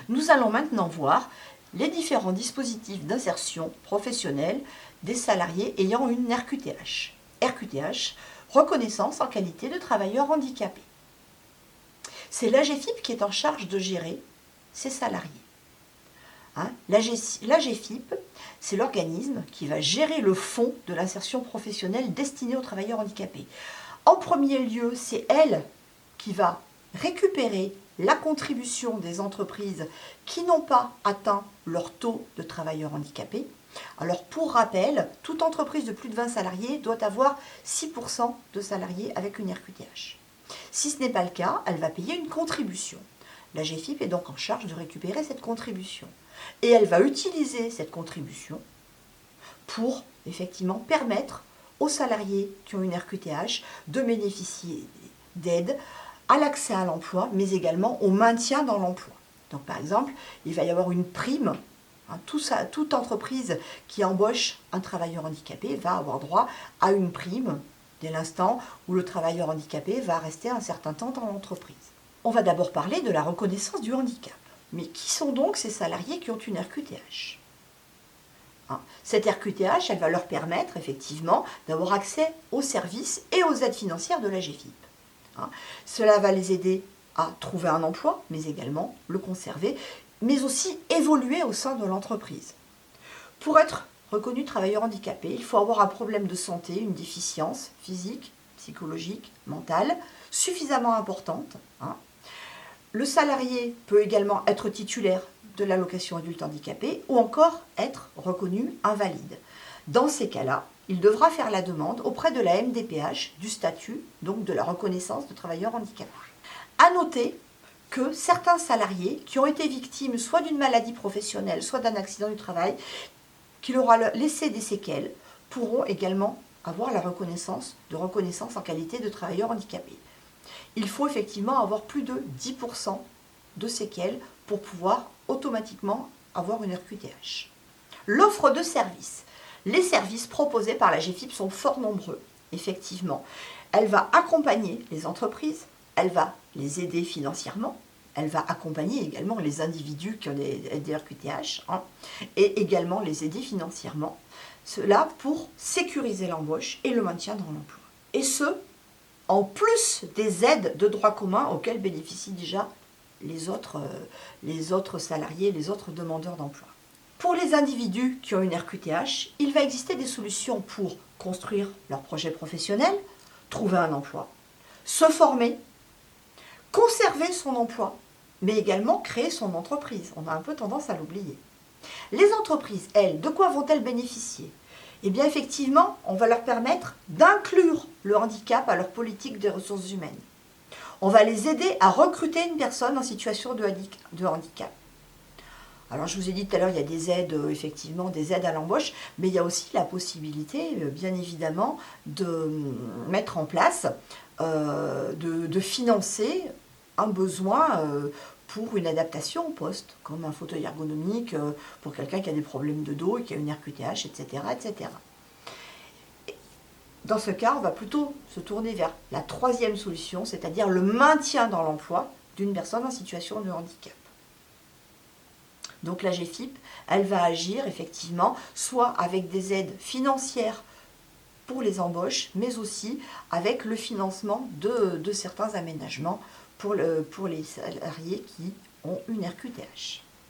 Nous allons maintenant voir les différents dispositifs d'insertion professionnelle des salariés ayant une RQTH. RQTH, reconnaissance en qualité de travailleur handicapé. C'est l'AGEFIP qui est en charge de gérer ces salariés. L'AGEFIP, c'est l'organisme qui va gérer le fonds de l'insertion professionnelle destiné aux travailleurs handicapés. En premier lieu, c'est elle qui va récupérer la contribution des entreprises qui n'ont pas atteint leur taux de travailleurs handicapés. Alors pour rappel, toute entreprise de plus de 20 salariés doit avoir 6% de salariés avec une RQTH. Si ce n'est pas le cas, elle va payer une contribution. L'AGEFIP est donc en charge de récupérer cette contribution. Et elle va utiliser cette contribution pour effectivement permettre aux salariés qui ont une RQTH de bénéficier d'aide à l'accès à l'emploi, mais également au maintien dans l'emploi. Donc par exemple, il va y avoir une prime. Toute entreprise qui embauche un travailleur handicapé va avoir droit à une prime dès l'instant où le travailleur handicapé va rester un certain temps dans l'entreprise. On va d'abord parler de la reconnaissance du handicap. Mais qui sont donc ces salariés qui ont une RQTH ? Cette RQTH, elle va leur permettre effectivement d'avoir accès aux services et aux aides financières de l'AGEFIP. Cela va les aider à trouver un emploi, mais également le conserver, mais aussi évoluer au sein de l'entreprise. Pour être reconnu travailleur handicapé, il faut avoir un problème de santé, une déficience physique, psychologique, mentale, suffisamment importante. Le salarié peut également être titulaire de l'allocation adulte handicapé ou encore être reconnu invalide. Dans ces cas-là, il devra faire la demande auprès de la MDPH du statut, donc de la reconnaissance de travailleur handicapé. À noter que certains salariés qui ont été victimes soit d'une maladie professionnelle, soit d'un accident du travail, qui leur a laissé des séquelles, pourront également avoir la reconnaissance en qualité de travailleur handicapé. Il faut effectivement avoir plus de 10% de séquelles pour pouvoir automatiquement avoir une RQTH. L'offre de services. Les services proposés par l'AGEFIP sont fort nombreux, effectivement. Elle va accompagner les entreprises, elle va les aider financièrement, elle va accompagner également les individus qui ont des RQTH et également les aider financièrement. Cela pour sécuriser l'embauche et le maintien dans l'emploi. Et ce, en plus des aides de droit commun auxquelles bénéficient déjà les autres salariés, les autres demandeurs d'emploi. Pour les individus qui ont une RQTH, il va exister des solutions pour construire leur projet professionnel, trouver un emploi, se former, conserver son emploi, mais également créer son entreprise. On a un peu tendance à l'oublier. Les entreprises, elles, de quoi vont-elles bénéficier ? Eh bien, effectivement, on va leur permettre d'inclure le handicap à leur politique des ressources humaines. On va les aider à recruter une personne en situation de handicap. Alors, je vous ai dit tout à l'heure, il y a des aides, effectivement, des aides à l'embauche, mais il y a aussi la possibilité, bien évidemment, de mettre en place, de financer un besoin pour une adaptation au poste, comme un fauteuil ergonomique pour quelqu'un qui a des problèmes de dos et qui a une RQTH, etc., etc. Dans ce cas, on va plutôt se tourner vers la troisième solution, c'est-à-dire le maintien dans l'emploi d'une personne en situation de handicap. Donc l'AGEFIP, elle va agir effectivement soit avec des aides financières pour les embauches, mais aussi avec le financement de certains aménagements pour les salariés qui ont une RQTH.